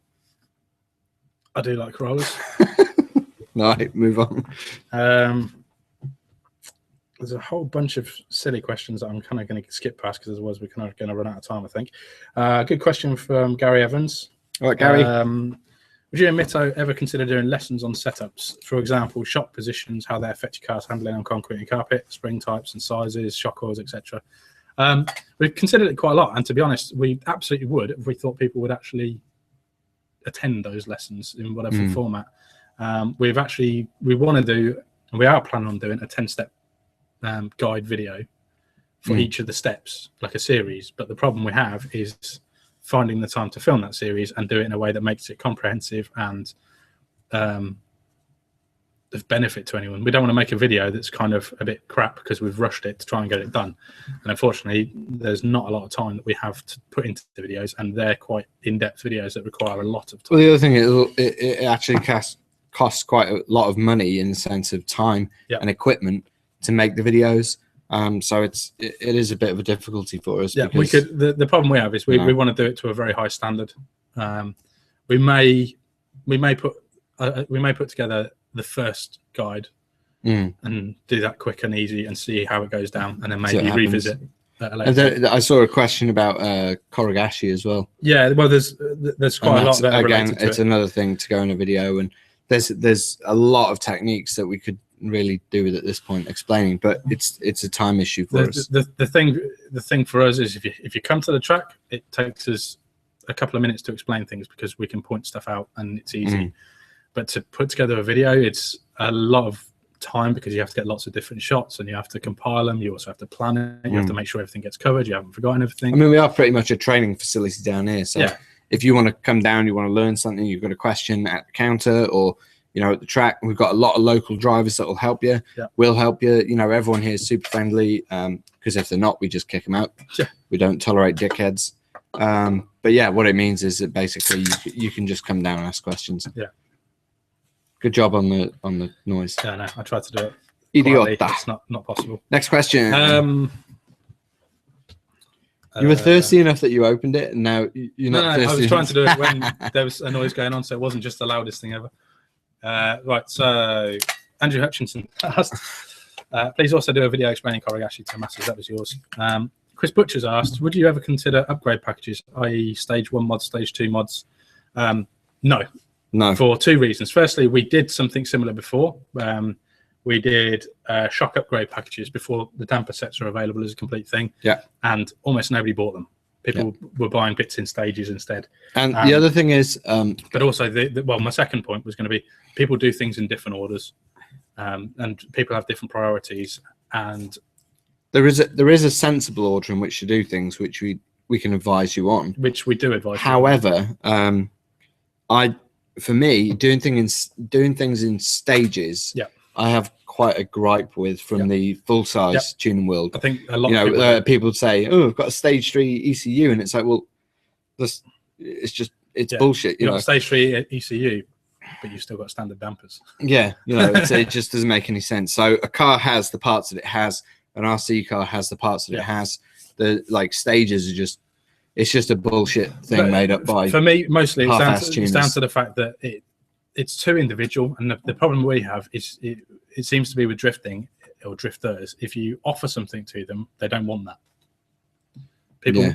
I do like Corollas. No, move on. There's a whole bunch of silly questions that I'm kind of going to skip past because otherwise we're kind of going to run out of time, I think. Good question from Gary Evans. All right, Gary. Would you and Mitto ever consider doing lessons on setups? For example, shock positions, how they affect your car's handling on concrete and carpet, spring types and sizes, shock oils, etc. We've considered it quite a lot, and to be honest, we absolutely would if we thought people would actually attend those lessons in whatever format. We want to do, and we are planning on doing a 10-step guide video for each of the steps, like a series. But the problem we have is finding the time to film that series and do it in a way that makes it comprehensive and of benefit to anyone. We don't want to make a video that's kind of a bit crap because we've rushed it to try and get it done. And unfortunately, there's not a lot of time that we have to put into the videos, and they're quite in-depth videos that require a lot of time. Well, the other thing is it actually costs quite a lot of money in the sense of time and equipment to make the videos. So it is a bit of a difficulty for us. Yeah, we could. The problem we have is we want to do it to a very high standard. We may put together the first guide and do that quick and easy and see how it goes down, and then maybe revisit at a later. I saw a question about Korogashi as well. Yeah, well, there's quite a lot that are again, related to it's another thing to go in a video, and there's a lot of techniques that we could really do with at this point explaining, but it's a time issue for us. The thing for us is if you come to the track, it takes us a couple of minutes to explain things because we can point stuff out and it's easy. But to put together a video, it's a lot of time because you have to get lots of different shots and you have to compile them. You also have to plan it. You have to make sure everything gets covered. You haven't forgotten everything. I mean, we are pretty much a training facility down here, so if you want to come down, you want to learn something, you've got a question at the counter or, you know, at the track, we've got a lot of local drivers that will help you. Yeah. We'll help you. You know, everyone here is super friendly, because if they're not, we just kick them out. Yeah. We don't tolerate dickheads. But yeah, what it means is that basically you can just come down and ask questions. Yeah. Good job on the noise. Yeah, no, I tried to do it. Idiota. It's not possible. Next question. You You were thirsty enough that you opened it, and now you're not thirsty. I was trying to do it when there was a noise going on, so it wasn't just the loudest thing ever. Right, so Andrew Hutchinson asked, please also do a video explaining Korrigashi to masses. That was yours. Chris Butcher's asked, would you ever consider upgrade packages, i.e. stage 1 mods, stage 2 mods? No. For 2 reasons. Firstly, we did something similar before. We did shock upgrade packages before the damper sets are available as a complete thing. Yeah. And almost nobody bought them. People were buying bits in stages instead. And the other thing is... but also, well, my second point was going to be people do things in different orders. And people have different priorities. And there is a sensible order in which to do things, which we can advise you on. Which we do advise. However, for me, doing things in stages... Yeah. I have quite a gripe with from the full-size tuning world. I think a lot of people say, "Oh, I've got a stage 3 ECU," and it's like, well, it's bullshit. You know, stage 3 ECU, but you've still got standard dampers. Yeah, you know, it just doesn't make any sense. So a car has the parts that it has. An RC car has the parts that it has. The stages are just a bullshit thing made up by. For me, mostly it's down to the fact that it's too individual, and the problem we have is it seems to be with drifting or drifters. If you offer something to them, they don't want that.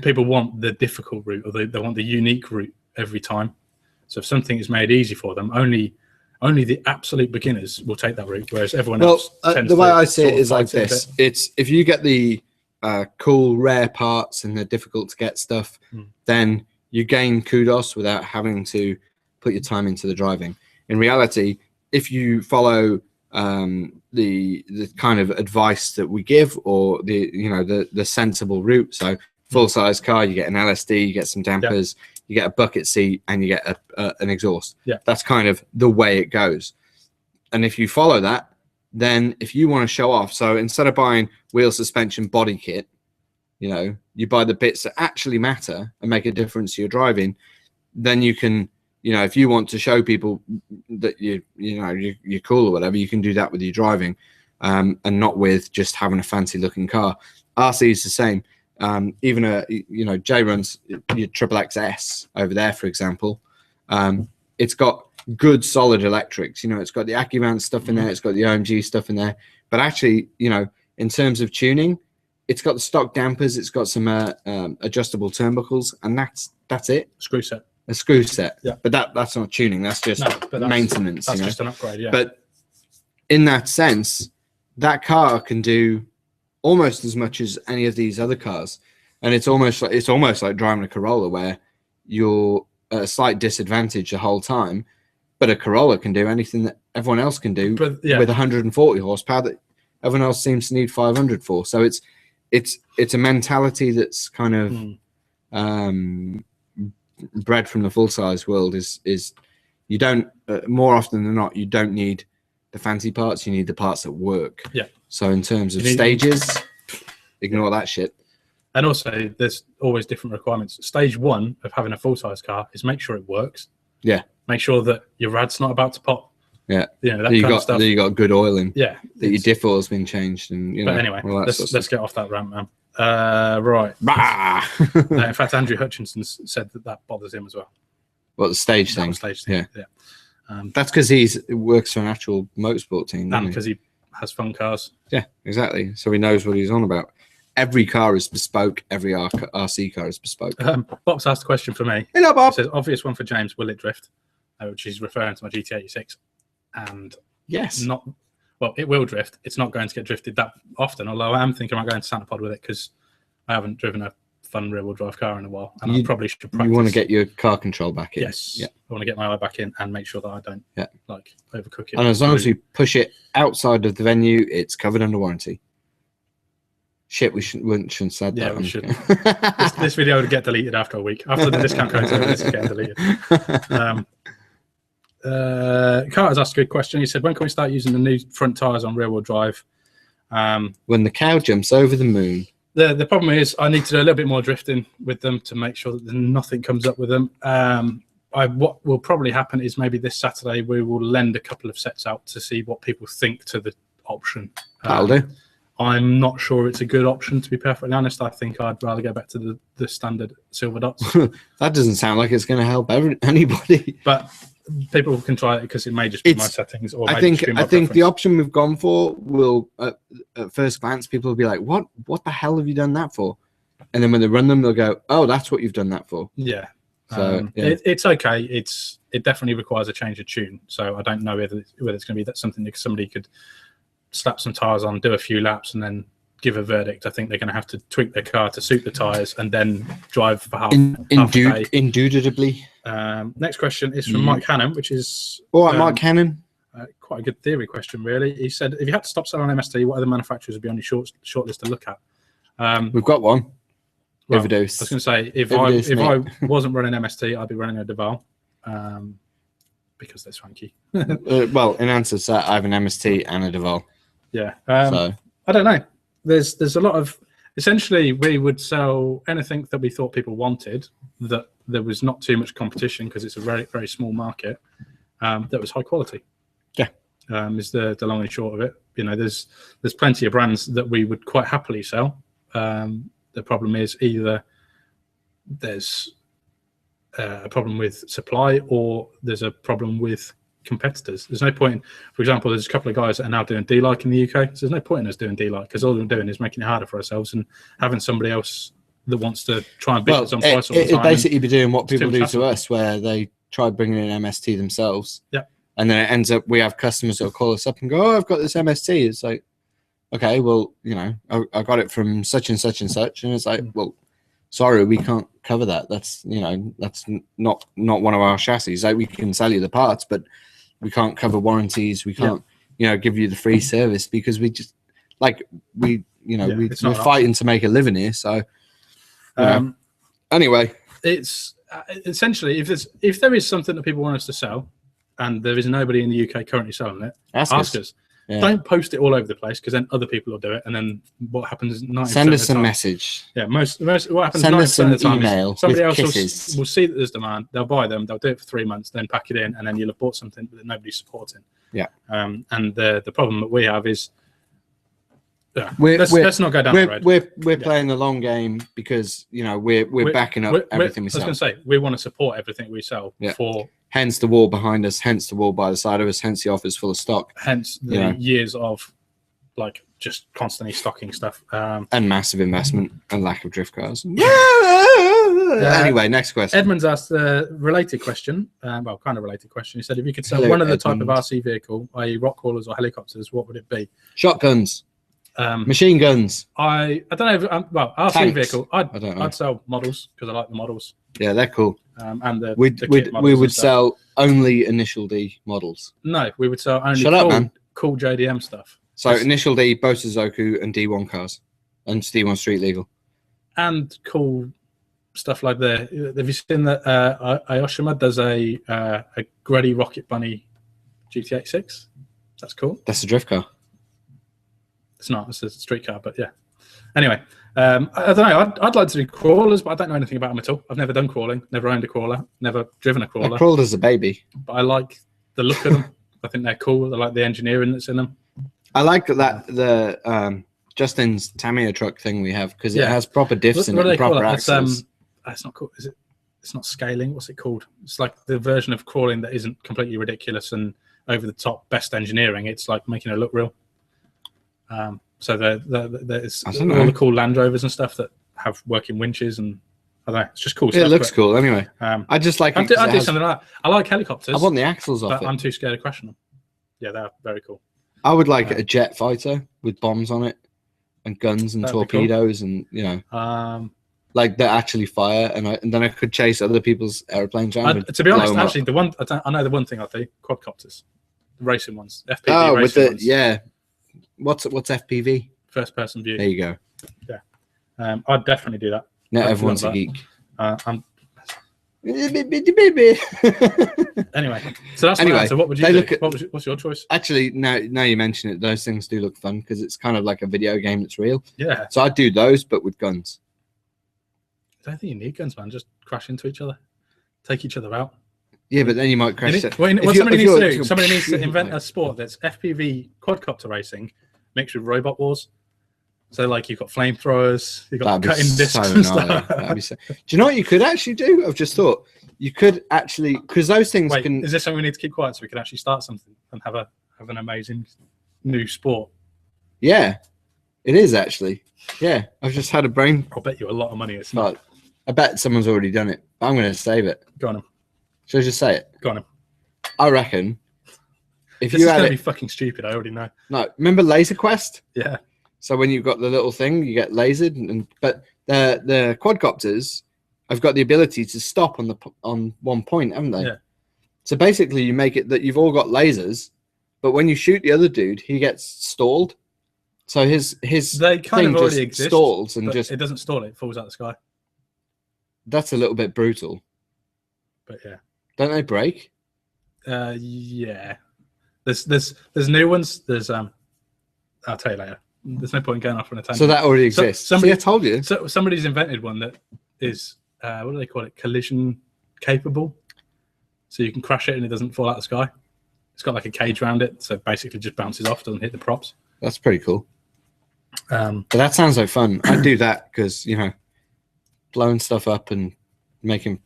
People want the difficult route, or they want the unique route every time. So if something is made easy for them, only the absolute beginners will take that route, whereas everyone else. The way I see it is like this: it's if you get the cool rare parts and the difficult to get stuff, then you gain kudos without having to put your time into the driving. In reality, if you follow the kind of advice that we give, or the sensible route, so full size car, you get an LSD, you get some dampers, you get a bucket seat, and you get an exhaust. Yeah, that's kind of the way it goes. And if you follow that, then if you want to show off, so instead of buying wheel, suspension, body kit, you buy the bits that actually matter and make a difference to your driving, then you can. If you want to show people that you're cool or whatever, you can do that with your driving, and not with just having a fancy looking car. RC is the same. Even Jay runs your XXX over there, for example. It's got good solid electrics. It's got the AccuVan stuff in there. It's got the OMG stuff in there. But actually, in terms of tuning, it's got the stock dampers. It's got some adjustable turnbuckles, and that's it. Screw set. A screw set, but that's not tuning. That's just maintenance. That's just an upgrade, yeah. But in that sense, that car can do almost as much as any of these other cars, and it's almost like driving a Corolla, where you're at a slight disadvantage the whole time. But a Corolla can do anything that everyone else can do with 140 horsepower that everyone else seems to need 500 for. So it's a mentality that's kind of bred from the full-size world. Is you don't more often than not, you don't need the fancy parts, you need the parts that work. So in terms of stages, ignore that shit. And also there's always different requirements. Stage 1 of having a full-size car is make sure it works. Make sure that your rad's not about to pop. That kind of stuff. That you got good oiling. That your diff oil's been changed, and but anyway, let's get off that rant, man. Right. In fact, Andrew Hutchinson said that bothers him as well. What, the stage thing? Yeah. That's because he works for an actual motorsport team. And because he has fun cars. Yeah, exactly. So he knows what he's on about. Every car is bespoke. Every RC car is bespoke. Bob's asked a question for me. Hello, Bob. It says, obvious one for James, will it drift? Which is referring to my GT86. And yes. It will drift. It's not going to get drifted that often, although I am thinking about going to Santa Pod with it, because I haven't driven a fun rear-wheel drive car in a while, and I probably should practice. You want to get your car control back in. Yes. Yeah. I want to get my eye back in and make sure that I don't overcook it. And as long as we push it outside of the venue, it's covered under warranty. Shit, we shouldn't have said that. Yeah, we shouldn't. This video would get deleted after a week. After the discount code's over, this is getting deleted. Carter's asked a good question. He said, when can we start using the new front tyres on rear-wheel drive? When the cow jumps over the moon. The problem is I need to do a little bit more drifting with them to make sure that nothing comes up with them. What will probably happen is maybe this Saturday we will lend a couple of sets out to see what people think to the option. That'll do. I'm not sure it's a good option, to be perfectly honest. I think I'd rather go back to the standard silver dots. That doesn't sound like it's going to help anybody. But people can try it because it may just be my settings. Or I think the option we've gone for will, at first glance, people will be like, "What the hell have you done that for?" And then when they run them, they'll go, "Oh, that's what you've done that for." Yeah. So it's okay. It definitely requires a change of tune. So I don't know whether it's going to be that something that somebody could slap some tires on, do a few laps, and then give a verdict. I think they're going to have to tweak their car to suit the tires and then drive for half a day. Indubitably. Next question is from Mike Hannon, which is all right. Mike Hannon, quite a good theory question, really. He said, if you had to stop selling MST, what other manufacturers would be on your short list to look at? We've got one. Overdose. I was going to say, if I wasn't running MST, I'd be running a Duvall. Because they're swanky. Well, in answer to that, I have an MST and a Duvall. Yeah. I don't know. There's a lot of... Essentially, we would sell anything that we thought people wanted, that there was not too much competition because it's a very, very small market, that was high quality. Yeah. Is the long and short of it. You know, there's plenty of brands that we would quite happily sell. The problem is either there's a problem with supply or there's a problem with competitors. There's no point. For example, there's a couple of guys that are now doing D-like in the UK. So there's no point in us doing D-like because all we're doing is making it harder for ourselves and having somebody else that wants to try and beat us on price all the time. It'd basically be doing what people do to us, where they try bringing in MST themselves. Yeah. And then it ends up we have customers that will call us up and go, "Oh, I've got this MST." It's like, okay, well, you know, I got it from such and such and such, and it's like, well, sorry, we can't cover that. That's, you know, that's not one of our chassis. Like, we can sell you the parts, but we can't cover warranties. We can't, you know, give you the free service because we just like we're fighting to make a living here. So, anyway, it's essentially if there is something that people want us to sell, and there is nobody in the UK currently selling it, ask us. Yeah. Don't post it all over the place because then other people will do it, and then what happens? 90% send us a message. Yeah, most what happens? Send 90% us an of the time email. Somebody else will see that there's demand. They'll buy them. They'll do it for 3 months, then pack it in, and then you'll have bought something that nobody's supporting. Yeah. And the problem that we have is, let's not go down that road. We're playing the long game because, you know, we're backing up everything we sell. I was going to say we want to support everything we sell for. Hence the wall behind us, hence the wall by the side of us, hence the office full of stock. Hence the years of like just constantly stocking stuff. And massive investment and lack of drift cars. Anyway, next question. Edmunds asked a related question, kind of related question. He said, if you could sell one other type of RC vehicle, i.e. rock crawlers or helicopters, what would it be? Shotguns. Machine guns. I don't know. RC tanks. Vehicle. I'd sell models because I like the models. Yeah, they're cool. And we would sell only Initial D models. No, we would sell only cool JDM stuff. So Initial D, Bosa Zoku, and D1 cars, and D1 Street Legal, and cool stuff like that. Have you seen that Aoshima does a Gruddy Rocket Bunny GT86? That's cool. That's a drift car. It's not. It's a street car, but yeah. Anyway, I don't know. I'd like to do crawlers, but I don't know anything about them at all. I've never done crawling, never owned a crawler, never driven a crawler. I crawled as a baby. But I like the look of them. I think they're cool. I like the engineering that's in them. I like the Justin's Tamiya truck thing we have because it has proper diffs in it and proper axles. It's not cool. Is it? It's not scaling. What's it called? It's like the version of crawling that isn't completely ridiculous and over the top. Best engineering. It's like making it look real. So there's all the cool Land Rovers and stuff that have working winches, and I don't know, it's just cool stuff. It looks cool anyway. I just like I do something like that. I like helicopters. I want the axles off it. I'm too scared of crashing them. Yeah, they're very cool. I would like a jet fighter with bombs on it and guns and torpedoes and, you know, like that actually fire, and then I could chase other people's airplanes around. To be honest, actually, I know the one thing I'd do: quadcopters, the racing ones, FPV racing ones. Yeah. What's FPV? First person view. There you go. I'd definitely do that. Not everyone's a geek. Anyway, so that's my answer. What would you do? What's your choice? Actually, now you mention it, those things do look fun because it's kind of like a video game that's real. Yeah. So I'd do those, but with guns. I don't think you need guns, man. Just crash into each other, take each other out. Yeah, but then you might crash. What somebody needs to do, somebody needs to invent a sport that's FPV quadcopter racing mixed with robot wars. So, like, you've got flamethrowers, you've got cutting discs and stuff. Do you know what you could actually do? I've just thought you could actually, because those things can. Is this something we need to keep quiet so we can actually start something and have an amazing new sport? Yeah, it is actually. Yeah, I've just had a brain. I'll bet you a lot of money it's not. I bet someone's already done it. But I'm going to save it. Go on him. Should I just say it? Go on him. I reckon. If this you is had going to it, be fucking stupid. I already know. No, remember Laser Quest? Yeah. So when you've got the little thing, you get lasered, but the quadcopters have got the ability to stop on one point, haven't they? Yeah. So basically, you make it that you've all got lasers, but when you shoot the other dude, he gets stalled. So his they kind thing of already just exist, stalls and it doesn't stall; it falls out the sky. That's a little bit brutal. But yeah, don't they break? Yeah. There's new ones. I'll tell you later. There's no point going off on a tangent. So that already exists. I told you. So somebody's invented one that is what do they call it? Collision capable. So you can crash it and it doesn't fall out of the sky. It's got like a cage around it, so basically just bounces off, doesn't hit the props. That's pretty cool. But that sounds like fun. I'd do that because blowing stuff up and making.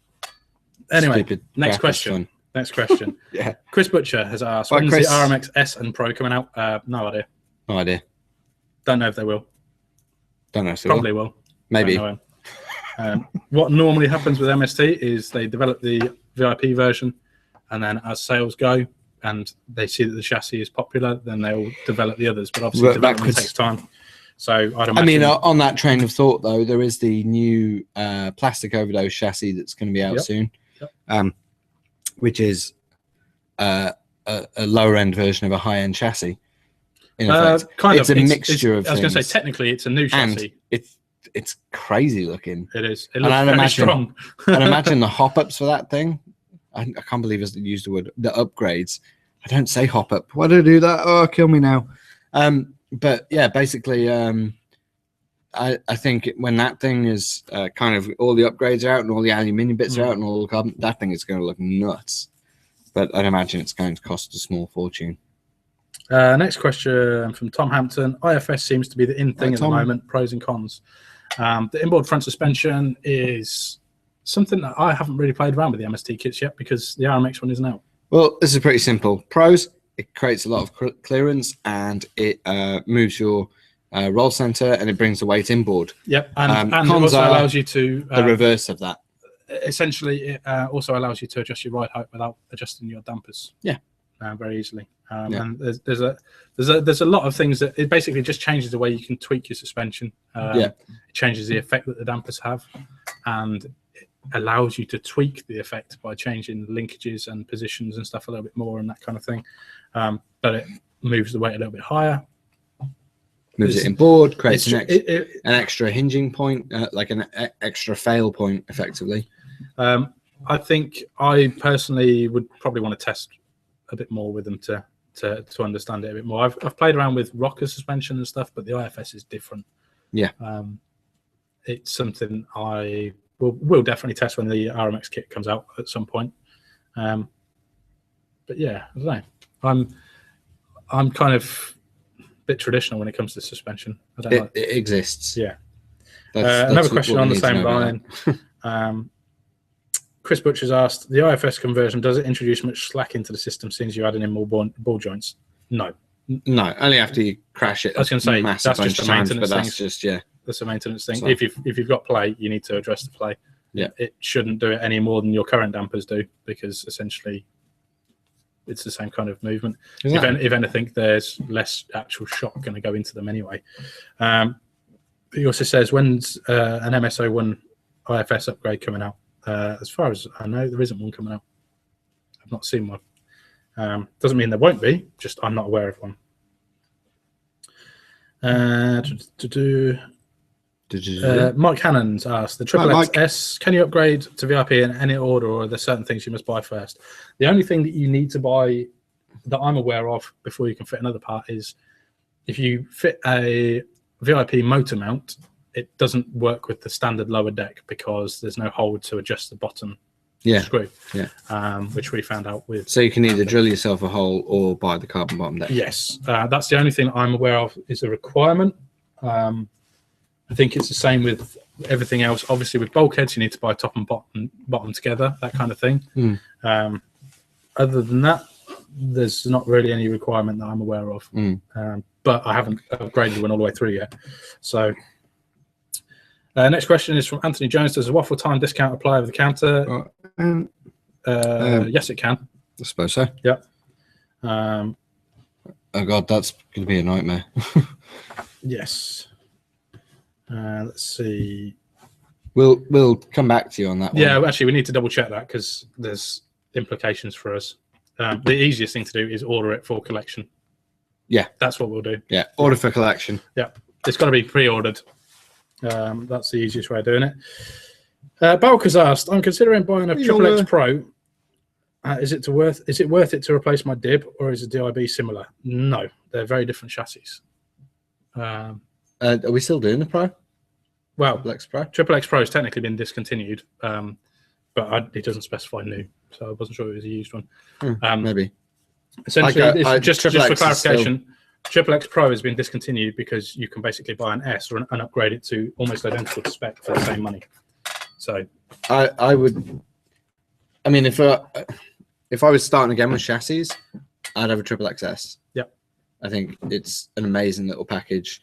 Anyway, stupid next question. Next question. Yeah. Chris Butcher has asked, when's the RMX S and Pro coming out? No idea. No idea. Don't know if they will. Don't know if they Probably will. Maybe. What normally happens with MST is they develop the VIP version, and then as sales go and they see that the chassis is popular, then they'll develop the others. But obviously, development takes time. So I'd imagine. I mean, on that train of thought, though, there is the new plastic Overdose chassis that's going to be out soon, which is a lower end version of a high end chassis. It's a mixture of things. I was going to say, technically, it's a new chassis. And it's crazy looking. It is. It looks very strong. And imagine the hop ups for that thing. I can't believe I used the word the upgrades. I don't say hop up. Why do I do that? Oh, kill me now. But yeah, basically, I think when that thing is kind of all the upgrades are out and all the aluminium bits are out and all the carbon, that thing is going to look nuts. But I'd imagine it's going to cost a small fortune. Next question from Tom Hampton. IFS seems to be the in thing at the moment. Pros and cons. The inboard front suspension is something that I haven't really played around with the MST kits yet because the RMX one isn't out. Well, this is pretty simple. Pros, it creates a lot of clearance and it moves your roll center and it brings the weight inboard. Yep, and it also allows you to the reverse of that. Essentially, it also allows you to adjust your ride height without adjusting your dampers. Yeah, very easily. And there's a lot of things that it basically just changes the way you can tweak your suspension. It changes the effect that the dampers have, and it allows you to tweak the effect by changing linkages and positions and stuff a little bit more and that kind of thing. But it moves the weight a little bit higher. Moves it inboard, creates an extra hinging point, like an extra fail point, effectively. I think I personally would probably want to test a bit more with them to understand it a bit more. I've played around with rocker suspension and stuff, but the IFS is different. Yeah. It's something I will definitely test when the RMX kit comes out at some point. But yeah, I don't know. I'm kind of a bit traditional when it comes to suspension. It exists. Yeah. That's another question on the same line. Chris Butcher's asked, the IFS conversion, does it introduce much slack into the system since you're adding in more ball joints? No. No, only after you crash it. I was going to say, that's just a maintenance thing. That's just, that's a maintenance thing. So, if you've got play, you need to address the play. Yeah. It shouldn't do it any more than your current dampers do because essentially it's the same kind of movement. If anything, there's less actual shock going to go into them anyway. He also says, when's an MSO1 IFS upgrade coming out? As far as I know, there isn't one coming out. I've not seen one. Doesn't mean there won't be, just I'm not aware of one. Mike Cannon's asked, the XXX, can you upgrade to VIP in any order, or are there certain things you must buy first? The only thing that you need to buy that I'm aware of before you can fit another part is if you fit a VIP motor mount, it doesn't work with the standard lower deck because there's no hole to adjust the bottom screw, which we found out with. So you can either drill yourself a hole or buy the carbon bottom deck. Yes, that's the only thing I'm aware of is a requirement. I think it's the same with everything else. Obviously, with bulkheads, you need to buy top and bottom together, that kind of thing. Other than that, there's not really any requirement that I'm aware of. But I haven't upgraded one all the way through yet. So, next question is from Anthony Jones. Does a Waffle Time discount apply over the counter? Yes, it can. I suppose so. Yeah. Oh God, that's going to be a nightmare. Yes. Let's see. We'll come back to you on that one. Yeah, actually, we need to double check that because there's implications for us. The easiest thing to do is order it for collection. Yeah, that's what we'll do. Yeah, order for collection. Yeah, it's got to be pre-ordered. That's the easiest way of doing it. Bulk has asked, I'm considering buying a XXX Pro. Is it worth it to replace my dib, or is the DIB similar? No, they're very different chassis. Are we still doing the Pro? Well, XXX Pro has technically been discontinued, but it doesn't specify new, so I wasn't sure it was a used one. Maybe. Essentially, just for clarification, XXX Pro has been discontinued because you can basically buy an S and upgrade it to almost identical spec for the same money. So, I would. I mean, if I was starting again with chassis, I'd have a XXX. Yep. I think it's an amazing little package.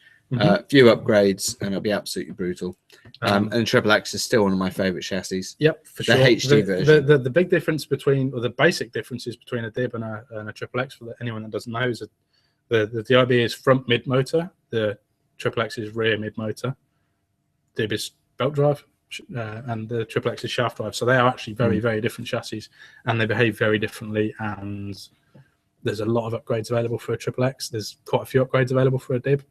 Few upgrades, and it'll be absolutely brutal. And XXX is still one of my favorite chassis. Yep, for sure. The HD version. The big difference between, or the basic differences between a dib and a XXX, for anyone that doesn't know, is that the DIB is front mid motor, the XXX is rear mid motor, dib is belt drive, and the XXX is shaft drive. So they are actually very, very different chassis, and they behave very differently. And there's a lot of upgrades available for a XXX. There's quite a few upgrades available for a dib.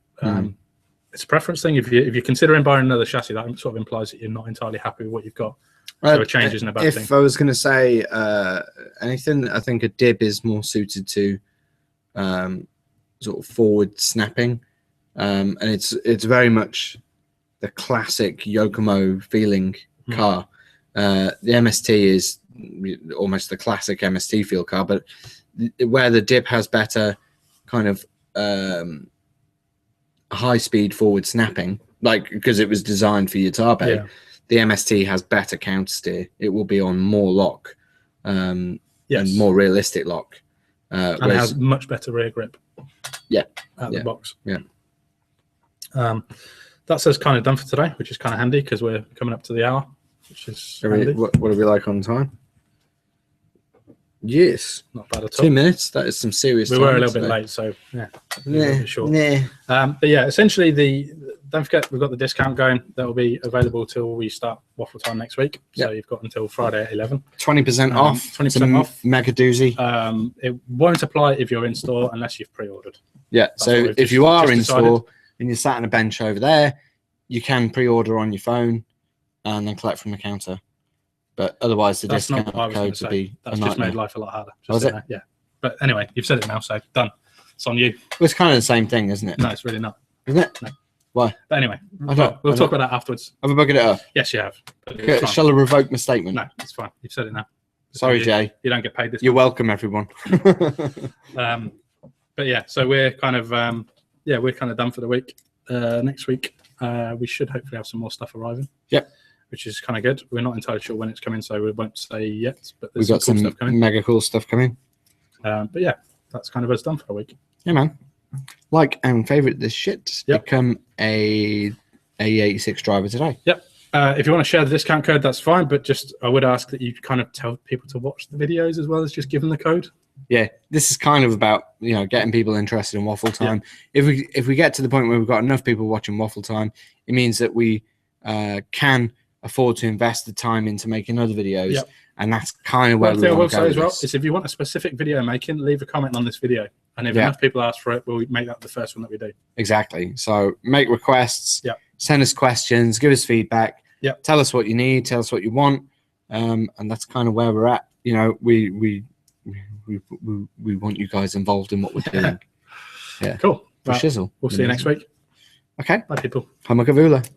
It's a preference thing. If you're considering buying another chassis, that sort of implies that you're not entirely happy with what you've got. So a change isn't a bad thing. If I was going to say anything, I think a dib is more suited to sort of forward snapping, and it's very much the classic Yokomo feeling car. The MST is almost the classic MST feel car, but where the dib has better kind of high speed forward snapping, like because it was designed for Yatabe, the MST has better counter steer. It will be on more lock, and more realistic lock, and it has much better rear grip. Out the box. That's us kind of done for today, which is kind of handy because we're coming up to the hour, which is handy. What are we like on time? Yes, not bad at all. 2 minutes. That is some serious. We were a little bit late, so short. But yeah, essentially, don't forget we've got the discount going. That will be available till we start Waffle Time next week. So you've got until Friday at 11. 20% off. 20% off. Mega doozy. It won't apply if you're in store unless you've pre-ordered. Yeah. So if you are in store and you're sat on a bench over there, you can pre-order on your phone and then collect from the counter. But otherwise, the discount code would be that's just made life a lot harder. Was it? Yeah. But anyway, you've said it now, so done. It's on you. Well, it's kind of the same thing, isn't it? No, it's really not. Isn't it? No. Why? But anyway, we'll talk about that afterwards. Have I bugged it up? Yes, you have. Shall I revoke my statement? No, it's fine. You've said it now. Sorry, Jay. You don't get paid this. You're welcome, everyone. But yeah, so we're kind of we're kind of done for the week. Next week, we should hopefully have some more stuff arriving. Yep. Which is kind of good. We're not entirely sure when it's coming, so we won't say yet. But we've got some stuff coming. Mega cool stuff coming. But yeah, that's kind of us done for the week. Yeah, man. Like and favorite this shit. Yep. Become a XXX driver today. Yep. If you want to share the discount code, that's fine. But just I would ask that you kind of tell people to watch the videos as well as just give them the code. Yeah, this is kind of about getting people interested in Waffle Time. Yeah. If we get to the point where we've got enough people watching Waffle Time, it means that we can afford to invest the time into making other videos. Yep. And that's kind of where one thing I will say as well this. is if you want a specific video making, leave a comment on this video. And if enough people ask for it, we'll make that the first one that we do. Exactly. So make requests, Yep. send us questions, give us feedback, Yep. tell us what you need, tell us what you want. And that's kind of where we're at. You know, we want you guys involved in what we're doing. Yeah. Cool. For shizzle. We'll see you next week. Okay. Bye, people. Hamakavula.